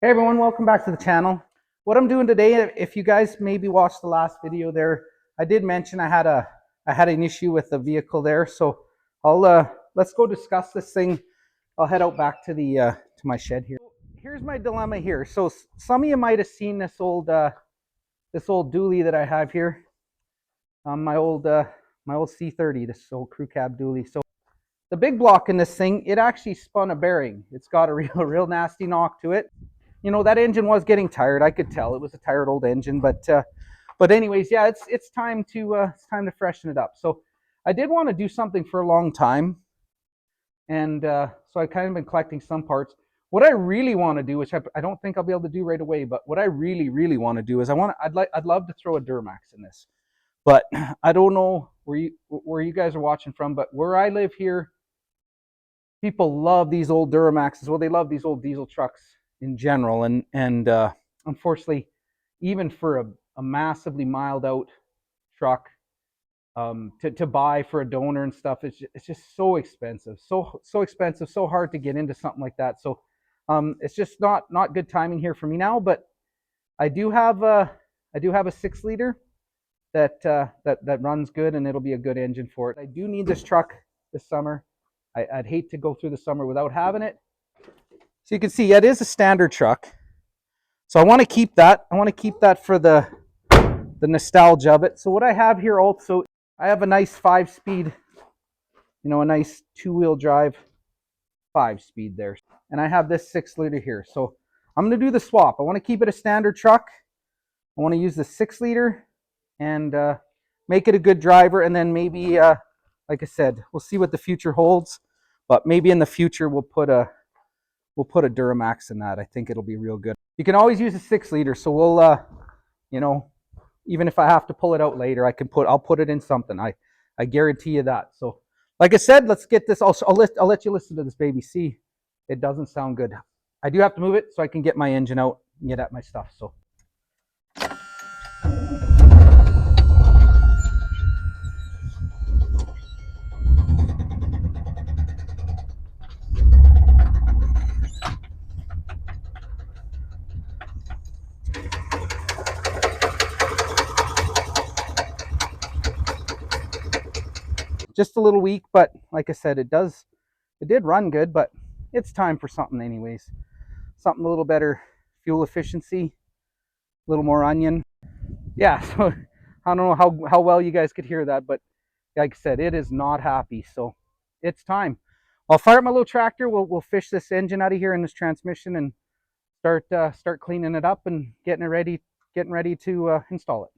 Hey everyone, welcome back to the channel. What I'm doing today, if you guys maybe watched the last video there, I did mention I had an issue with the vehicle there. So let's go discuss this thing. I'll head out back to the to my shed here. Here's my dilemma here. So some of you might have seen this old dually that I have here. My old C30, this old crew cab dually. So the big block in this thing, it actually spun a bearing. It's got a real nasty knock to it. You know, that engine was getting tired. I could tell it was a tired old engine, but anyways, yeah, it's time to freshen it up. So I did want to do something for a long time, and so I kind of been collecting some parts. What I really want to do, which I don't think I'll be able to do right away, but what I really want to do is I'd love to throw a Duramax in this, but I don't know where you guys are watching from, but where I live here, people love these old Duramaxes. Well, they love these old diesel trucks in general, and unfortunately, even for a massively mild out truck to buy for a donor and stuff, it's just so expensive, so expensive, so hard to get into something like that. So it's just not good timing here for me now. But I do have a 6-liter that runs good, and it'll be a good engine for it. I do need this truck this summer. I'd hate to go through the summer without having it. So you can see, it is a standard truck. So I want to keep that. I want to keep that for the nostalgia of it. So what I have here also, I have a nice 5-speed, you know, a nice 2-wheel drive 5-speed there. And I have this 6-liter here. So I'm going to do the swap. I want to keep it a standard truck. I want to use the 6-liter and make it a good driver. And then maybe, like I said, we'll see what the future holds. But maybe in the future we'll put a Duramax in that. I think it'll be real good. You can always use a 6-liter, so we'll you know, even if I have to pull it out later, I'll put it in something. I guarantee you that. So like I said, let's get this. I'll let you listen to this baby. See, it doesn't sound good. I do have to move it so I can get my engine out and get at my stuff. So just a little weak, but like I said, it did run good, but it's time for something anyways. Something a little better fuel efficiency, a little more onion. Yeah, so I don't know how well you guys could hear that, but like I said, it is not happy, so it's time. I'll fire up my little tractor. We'll fish this engine out of here and this transmission and start cleaning it up and getting ready to install it.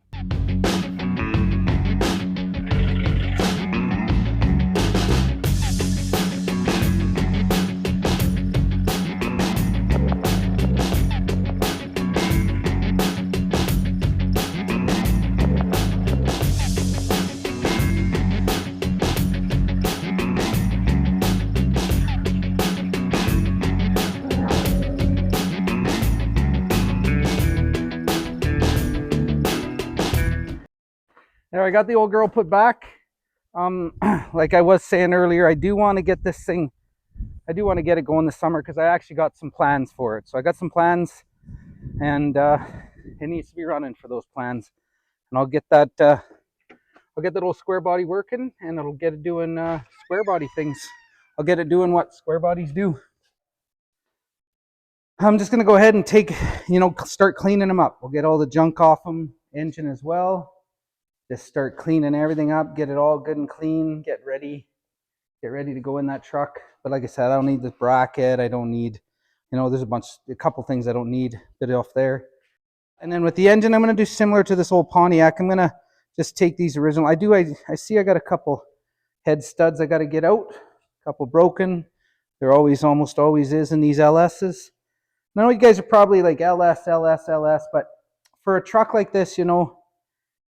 There, I got the old girl put back. Like I was saying earlier, I do want to get this thing, I do want to get it going this summer because I actually got some plans for it. So I got some plans, and it needs to be running for those plans. And I'll get that old square body working, and it'll get it doing square body things. I'll get it doing what square bodies do. I'm just gonna go ahead and start cleaning them up. We'll get all the junk off them, engine as well. Just start cleaning everything up, get it all good and clean, get ready to go in that truck. But like I said, I don't need this bracket. I don't need, there's a couple things I don't need bit off there. And then with the engine, I'm going to do similar to this old Pontiac. I'm going to just take these original. I see I got a couple head studs I got to get out, a couple broken. There almost always is in these LSs. I know you guys are probably like LS, but for a truck like this,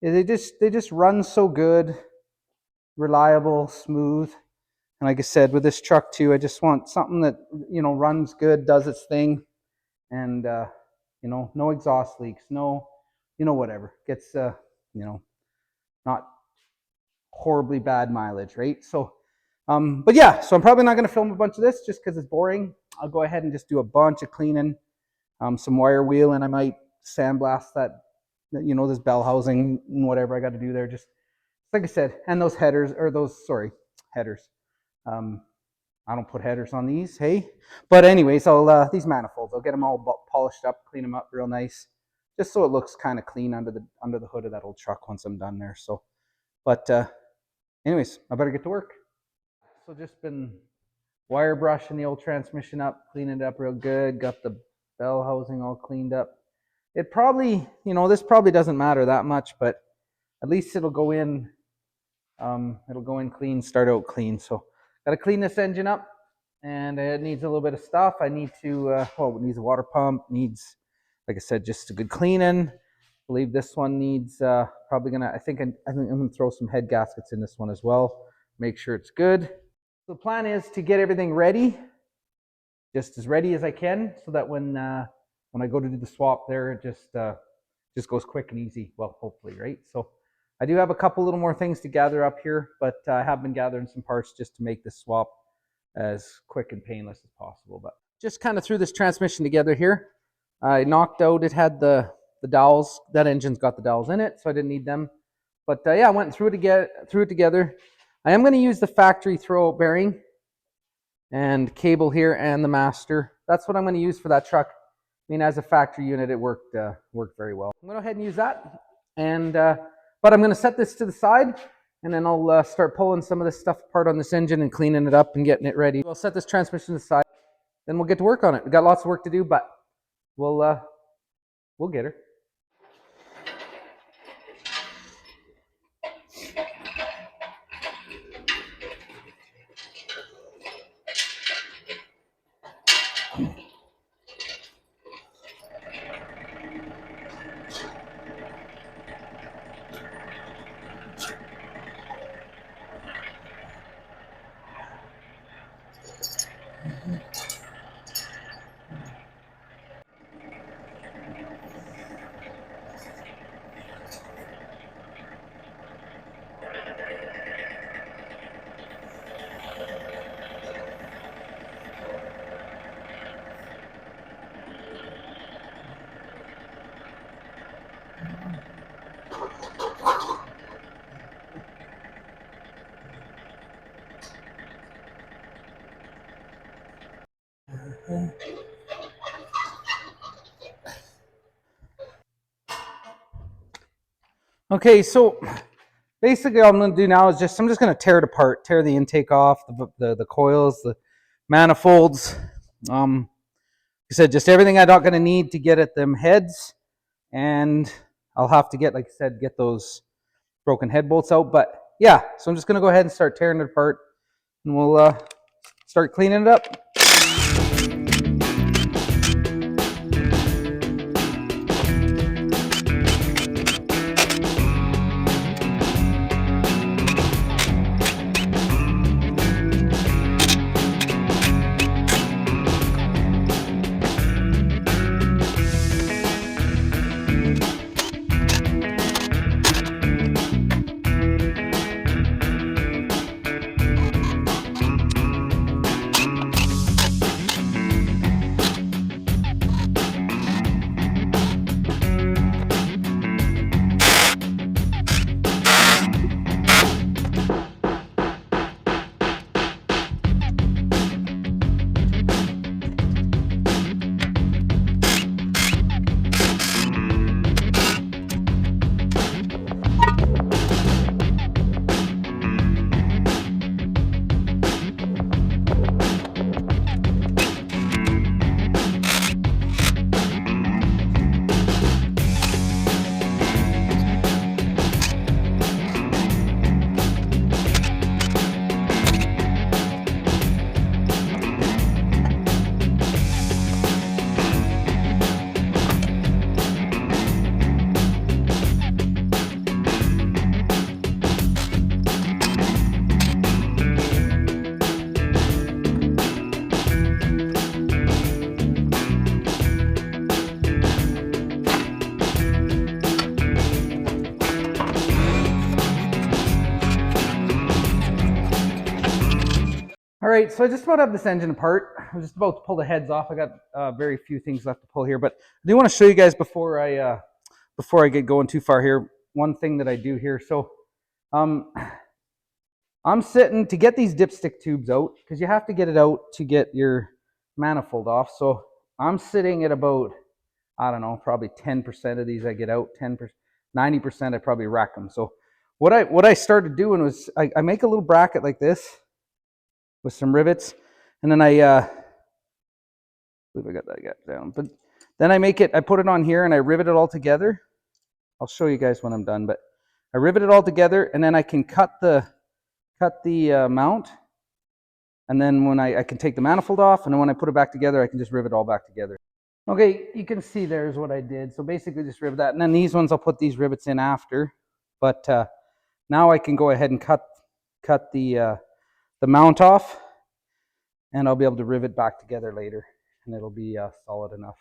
they just run so good, reliable, smooth. And like I said, with this truck too, I just want something that, runs good, does its thing, and no exhaust leaks, no, whatever. Gets not horribly bad mileage, right? So but yeah, so I'm probably not going to film a bunch of this just because it's boring. I'll go ahead and just do a bunch of cleaning. some wire wheel, and I might sandblast that, you know, this bell housing and whatever I got to do there. Just like I said, and those headers, or those, sorry, headers. I don't put headers on these, hey? But anyways, these manifolds, I'll get them all polished up, clean them up real nice, just so it looks kind of clean under the hood of that old truck once I'm done there. So, but anyways, I better get to work. So just been wire brushing the old transmission up, cleaning it up real good, got the bell housing all cleaned up. It probably, you know, this probably doesn't matter that much, but at least it'll go in clean, start out clean. So got to clean this engine up, and it needs a little bit of stuff. I need to, it needs a water pump, needs, like I said, just a good cleaning. I believe this one needs, probably gonna, I think I'm gonna throw some head gaskets in this one as well, make sure it's good. So the plan is to get everything ready, just as ready as I can, so that when I go to do the swap there, it just goes quick and easy. Well, hopefully, right? So I do have a couple little more things to gather up here, but I have been gathering some parts just to make this swap as quick and painless as possible. But just kind of threw this transmission together here. I knocked out, it had the dowels. That engine's got the dowels in it, so I didn't need them. But yeah, I went and threw it together. I am going to use the factory throw bearing and cable here and the master. That's what I'm going to use for that truck. I mean, as a factory unit, it worked very well. I'm going to go ahead and use that, and but I'm going to set this to the side, and then I'll start pulling some of this stuff apart on this engine and cleaning it up and getting it ready. I'll set this transmission to the side, then we'll get to work on it. We've got lots of work to do, but we'll get her. Okay, so basically all I'm going to do now is I'm just going to tear it apart, tear the intake off, the coils, the manifolds. Like I said, just everything I'm not going to need to get at them heads, and I'll have to get, like I said, get those broken head bolts out. But yeah, so I'm just going to go ahead and start tearing it apart, and we'll start cleaning it up. right, so I just about have this engine apart. I'm just about to pull the heads off. I got very few things left to pull here, but I do want to show you guys before I get going too far here, one thing that I do here. So I'm sitting to get these dipstick tubes out, because you have to get it out to get your manifold off. So I'm sitting at about, I don't know, probably 10% of these I get out, 10%, 90% I probably rack them. So what I started doing was I make a little bracket like this with some rivets, and then I believe I got down, but then I put it on here and I rivet it all together. I'll show you guys when I'm done, but I rivet it all together, and then I can cut the mount, and then when I can take the manifold off, and then when I put it back together, I can just rivet it all back together. Okay, you can see there's what I did. So basically just rivet that, and then these ones I'll put these rivets in after, but now I can go ahead and cut the mount off, and I'll be able to rivet back together later, and it'll be solid enough.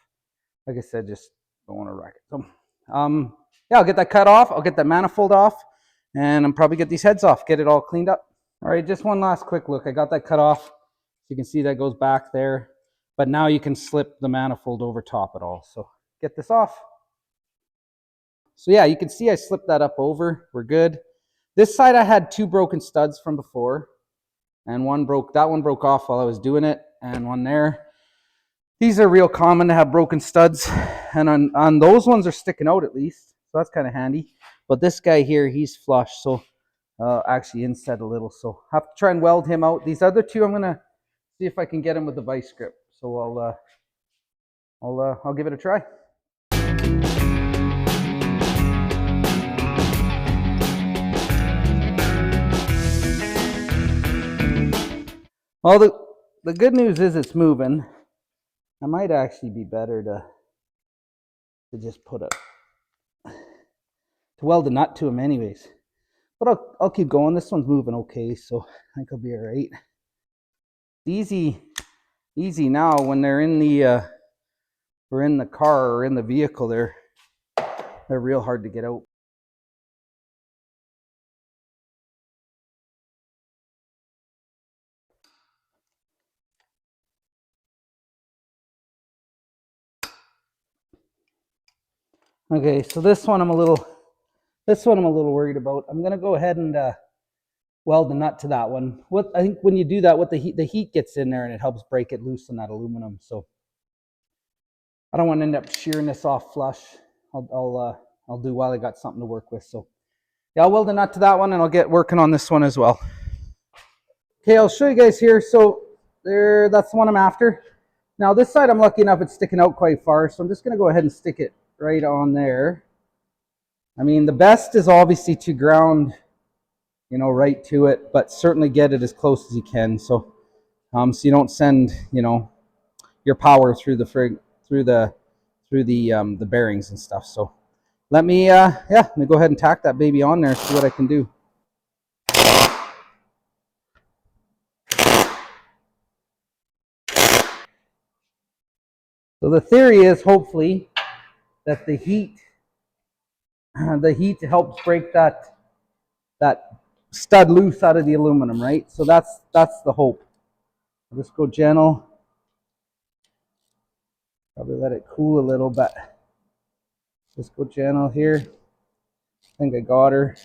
Like I said, just don't want to wreck it. So yeah, I'll get that cut off, I'll get that manifold off, and I'll probably get these heads off, get it all cleaned up. All right, just one last quick look. I got that cut off. You can see that goes back there, but now you can slip the manifold over top it all. So get this off. So yeah, you can see I slipped that up over. We're good. This side I had 2 broken studs from before, and that one broke off while I was doing it, and one there. These are real common to have broken studs, and on those ones are sticking out at least, so that's kind of handy. But this guy here, he's flush, so actually inset a little, so I have to try and weld him out. These other 2, I'm gonna see if I can get him with the vice grip. So I'll give it a try. Well, the good news is it's moving. I might actually be better to just to weld a nut to him anyways. But I'll keep going. This one's moving okay, so I think I'll be all right. Easy now when they're in the we're in the car or in the vehicle. They're real hard to get out. Okay, so this one I'm a little worried about. I'm gonna go ahead and weld the nut to that one. I think when you do that, the heat gets in there and it helps break it loose on that aluminum. So I don't want to end up shearing this off flush. I'll do while I got something to work with. So yeah, I'll weld the nut to that one, and I'll get working on this one as well. Okay, I'll show you guys here. So that's the one I'm after. Now this side, I'm lucky enough it's sticking out quite far, so I'm just gonna go ahead and stick it right on there. I mean, the best is obviously to ground, right to it, but certainly get it as close as you can. So you don't send, your power through the bearings and stuff. So let me go ahead and tack that baby on there, see what I can do. So the theory is hopefully that the heat helps break that stud loose out of the aluminum, right? So that's the hope. I'll just go gentle. Probably let it cool a little bit. Just go gentle here. I think I got her.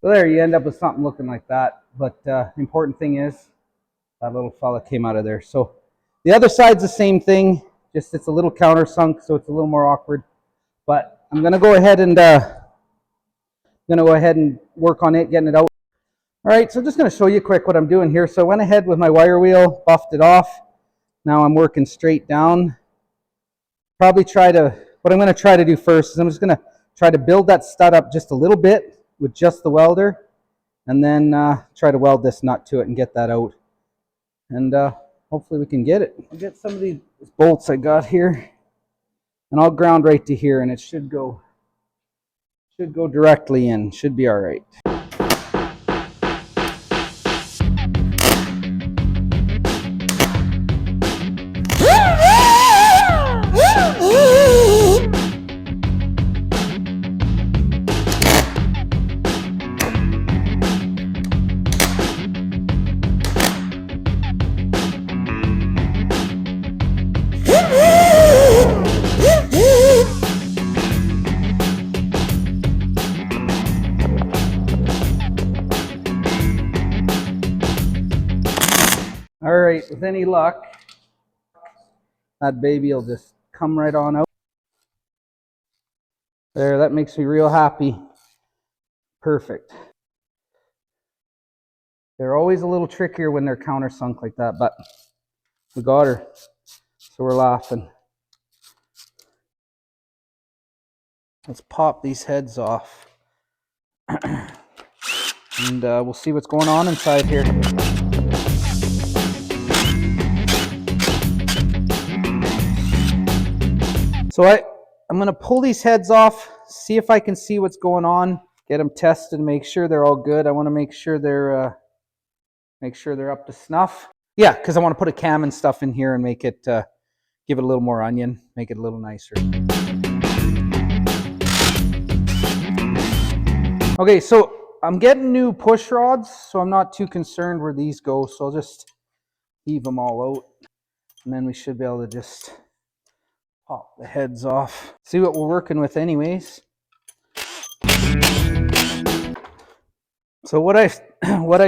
So there, you end up with something looking like that. But the important thing is that little fella came out of there. So the other side's the same thing, just it's a little countersunk, so it's a little more awkward. But I'm gonna go ahead and work on it, getting it out. All right, so I'm just gonna show you quick what I'm doing here. So I went ahead with my wire wheel, buffed it off. Now I'm working straight down. What I'm gonna try to do first is I'm just gonna try to build that stud up just a little bit with just the welder, and then try to weld this nut to it and get that out. And hopefully we can get it. I'll get some of these bolts I got here, and I'll ground right to here, and it should go directly in. Should be all right. with any luck, that baby will just come right on out. There, that makes me real happy. Perfect. They're always a little trickier when they're countersunk like that, but we got her, so we're laughing. Let's pop these heads off. And we'll see what's going on inside here. So I'm going to pull these heads off, see if I can see what's going on, get them tested, make sure they're all good. I want to make sure they're up to snuff. Yeah, because I want to put a cam and stuff in here and make it, give it a little more onion, make it a little nicer. Okay, so I'm getting new push rods, so I'm not too concerned where these go. So I'll just heave them all out, and then we should be able to just pop the heads off. See what we're working with anyways. So what I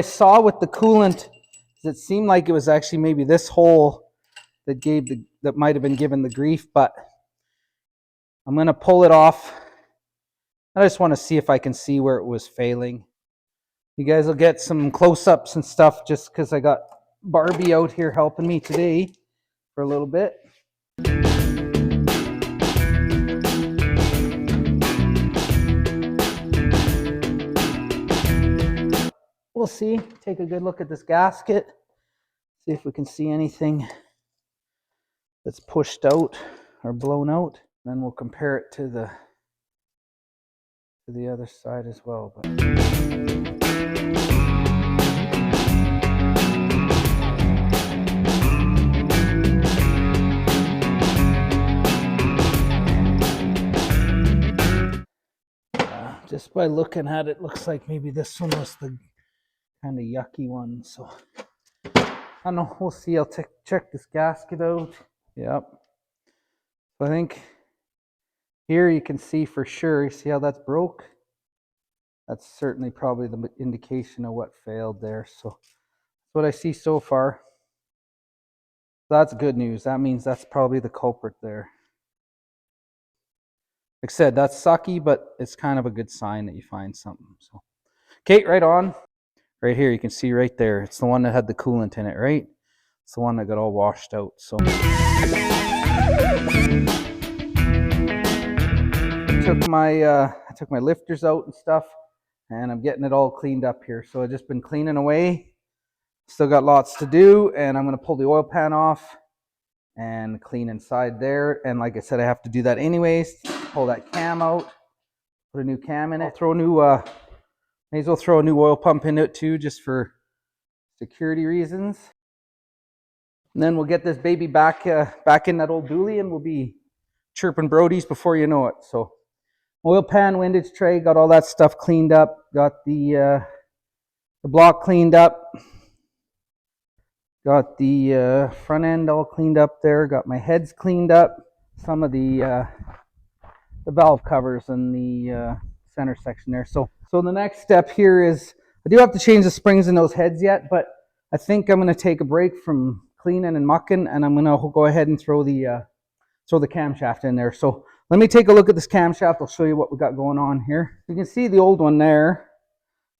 saw with the coolant is it seemed like it was actually maybe this hole that might have been given the grief, but I'm going to pull it off. I just want to see if I can see where it was failing. You guys will get some close-ups and stuff just because I got Barbie out here helping me today for a little bit. We'll see. Take a good look at this gasket. See if we can see anything that's pushed out or blown out. Then we'll compare it to the other side as well. Just by looking at it, looks like maybe this one was the kind of yucky one. So I don't know. We'll see. I'll check this gasket out. Yep. So I think here you can see for sure. You see how that's broke? That's certainly probably the indication of what failed there. So that's what I see so far. That's good news. That means that's probably the culprit there. Like I said, that's sucky, but it's kind of a good sign that you find something. So, okay, right on. Right here, you can see right there. It's the one that had the coolant in it, right? It's the one that got all washed out. So I took my lifters out and stuff, and I'm getting it all cleaned up here. So I've just been cleaning away. Still got lots to do, and I'm going to pull the oil pan off and clean inside there. And like I said, I have to do that anyways. Pull that cam out, put a new cam in it. May as well throw a new oil pump in it too, just for security reasons. And then we'll get this baby back in that old dually, and we'll be chirping Brodies before you know it. So oil pan, windage tray, got all that stuff cleaned up. Got the block cleaned up. Got the front end all cleaned up there. Got my heads cleaned up. Some of the valve covers in the center section there. So the next step here is, I do have to change the springs in those heads yet, but I think I'm going to take a break from cleaning and mucking, and I'm going to go ahead and throw the camshaft in there. So let me take a look at this camshaft. I'll show you what we got going on here. You can see the old one there.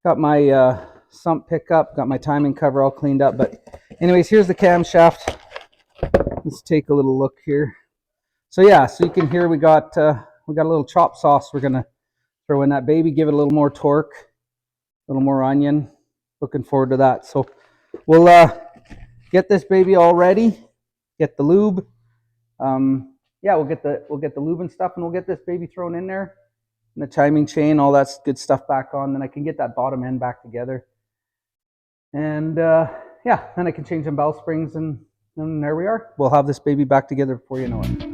Got my sump pickup, got my timing cover all cleaned up. But anyways, here's the camshaft. Let's take a little look here. So yeah, so you can hear we got a little chop sauce we're gonna throw in that baby, give it a little more torque, a little more onion. Looking forward to that. So we'll get this baby all ready, get the lube. Yeah, we'll get the lube and stuff, and we'll get this baby thrown in there, and the timing chain, all that good stuff back on. Then I can get that bottom end back together, and yeah, then I can change them bell springs, and there we are. We'll have this baby back together before you know it.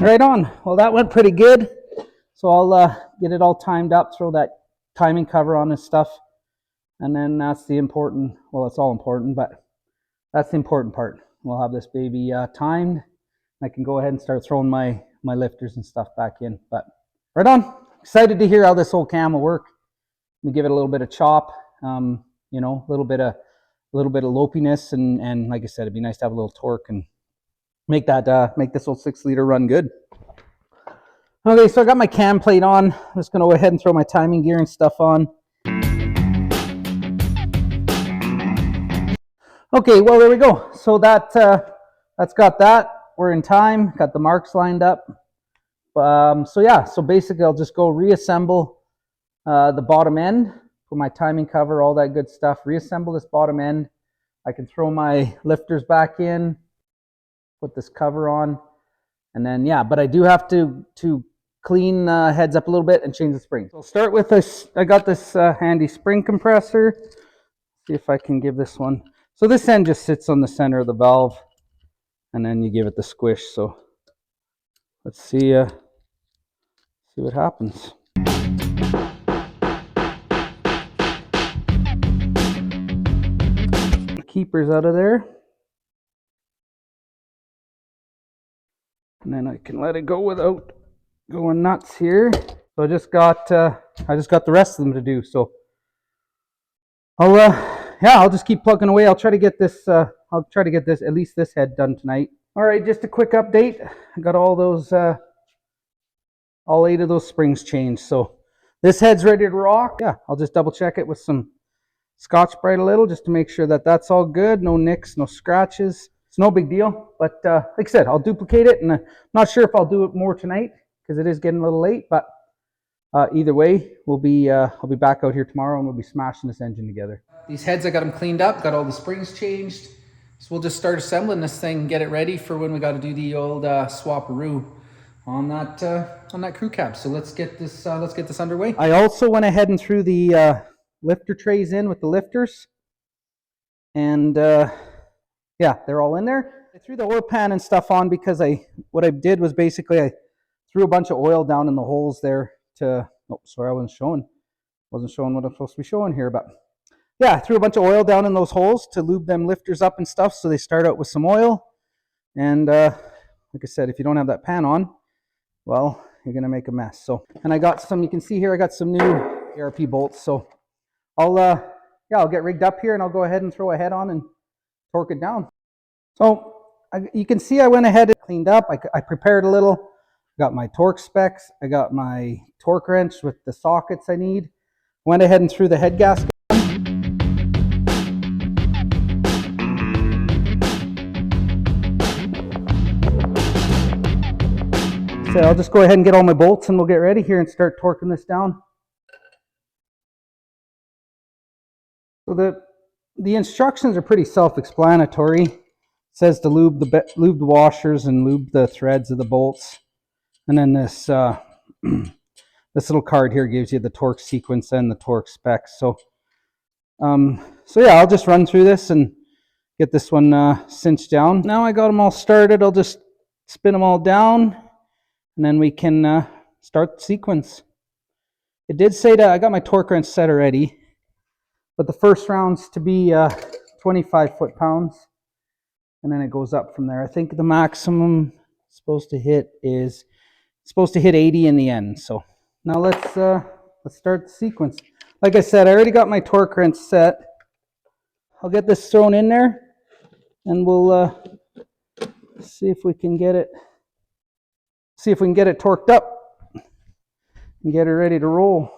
Right on. Well, that went pretty good. So I'll get it all timed up, throw that timing cover on this stuff, and then that's the important, well, it's all important, but that's the important part. We'll have this baby timed, I can go ahead and start throwing my lifters and stuff back in. But right on. Excited to hear how this whole cam will work. Let me give it a little bit of chop, you know, a little bit of lopiness, and like I said, it'd be nice to have a little torque and make this old 6-liter run good. Okay, so I got my cam plate on. I'm just gonna go ahead and throw my timing gear and stuff on. Okay, well, there we go. So that's got that. We're in time. Got the marks lined up. So yeah, so basically I'll just go reassemble the bottom end, put my timing cover, all that good stuff, reassemble this bottom end. I can throw my lifters back in, put this cover on, and then yeah, but I do have to clean the heads up a little bit and change the springs. So I'll start with this. I got this handy spring compressor. See if I can give this one. So this end just sits on the center of the valve, and then you give it the squish. So let's see what happens. The keeper's out of there, and then I can let it go without going nuts here. So I just got the rest of them to do. So I'll just keep plugging away. I'll try to get this at least this head done tonight. All right, just a quick update. I got all those all 8 of those springs changed. So this head's ready to rock. Yeah, I'll just double check it with some Scotch-Brite a little just to make sure that that's all good. No nicks, no scratches. It's no big deal. But like I said, I'll duplicate it, and I'm not sure if I'll do it more tonight because it is getting a little late. But either way, I'll be back out here tomorrow, and we'll be smashing this engine together. These heads, I got them cleaned up, got all the springs changed. So we'll just start assembling this thing, get it ready for when we got to do the old swap-a-roo on that crew cab. So let's get this underway. I also went ahead and threw the lifter trays in with the lifters, and yeah, they're all in there. I threw the oil pan and stuff on because what I did was basically I threw a bunch of oil down in the holes there to. Oh, sorry, I wasn't showing what I'm supposed to be showing here, but yeah, I threw a bunch of oil down in those holes to lube them lifters up and stuff, so they start out with some oil. And like I said, if you don't have that pan on, well, you're gonna make a mess. So, and I got some. You can see here, I got some new ARP bolts. So I'll get rigged up here, and I'll go ahead and throw a head on and torque it down. So you can see I went ahead and cleaned up. I prepared a little. Got my torque specs. I got my torque wrench with the sockets I need. Went ahead and threw the head gasket. So I'll just go ahead and get all my bolts, and we'll get ready here and start torquing this down. So the instructions are pretty self-explanatory. It says to lube the washers and lube the threads of the bolts, and then this this little card here gives you the torque sequence and the torque specs. So yeah, I'll just run through this and get this one cinched down. Now I got them all started. I'll just spin them all down, and then we can start the sequence. It did say that I got my torque wrench set already, but the first round's to be 25 foot-pounds, and then it goes up from there. I think the maximum it's supposed to hit 80 in the end. So now let's start the sequence. Like I said, I already got my torque wrench set. I'll get this thrown in there, and we'll see if we can get it torqued up and get it ready to roll.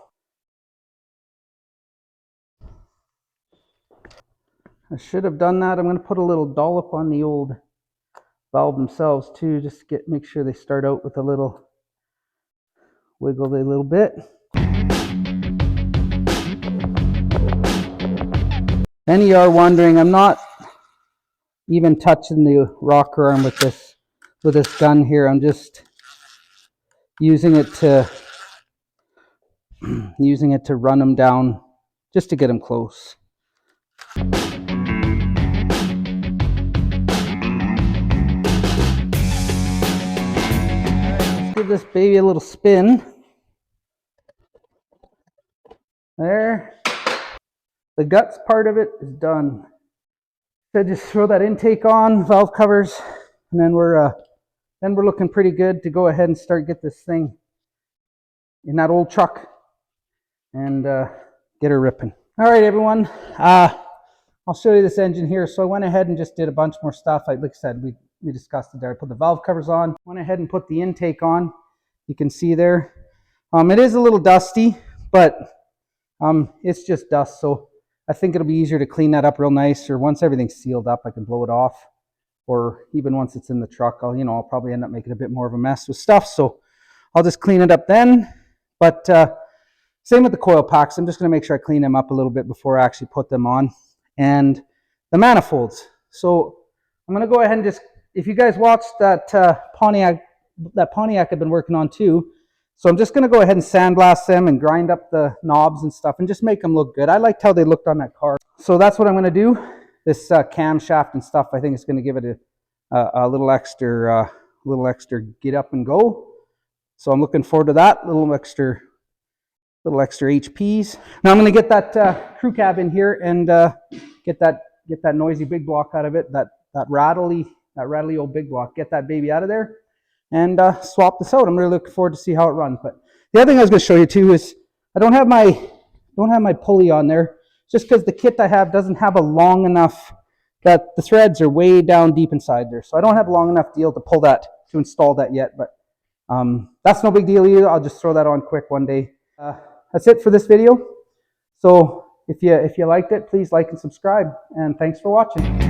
I should have done that. I'm going to put a little dollop on the old valve themselves too, just to make sure they start out with a little wiggle a little bit. Then you are wondering, I'm not even touching the rocker arm with this gun here. I'm just using it to run them down, just to get them close. Give this baby a little spin. There. The guts part of it is done. So just throw that intake on, valve covers, and then we're then we're looking pretty good to go ahead and start get this thing in that old truck and get her ripping. All right, everyone. I'll show you this engine here. So I went ahead and just did a bunch more stuff. Like I said, we discussed it there. I put the valve covers on, went ahead and put the intake on. You can see there. It is a little dusty, but it's just dust. So I think it'll be easier to clean that up real nice, or once everything's sealed up, I can blow it off. Or even once it's in the truck, I'll probably end up making a bit more of a mess with stuff. So I'll just clean it up then. But same with the coil packs. I'm just going to make sure I clean them up a little bit before I actually put them on. And the manifolds. So I'm going to go ahead and just, if you guys watched that Pontiac I've been working on too. So I'm just going to go ahead and sandblast them and grind up the knobs and stuff and just make them look good. I liked how they looked on that car. So that's what I'm going to do. This camshaft and stuff, I think it's going to give it a little extra get up and go. So I'm looking forward to that, little extra HPs. Now I'm going to get that crew cab in here and get that noisy big block out of it, that rattly old big block. Get that baby out of there and swap this out. I'm really looking forward to see how it runs. But the other thing I was going to show you too is I don't have my pulley on there, just because the kit I have doesn't have a long enough, that the threads are way down deep inside there. So I don't have a long enough deal to install that yet. But that's no big deal either. I'll just throw that on quick one day. That's it for this video. So if you liked it, please like and subscribe, and thanks for watching.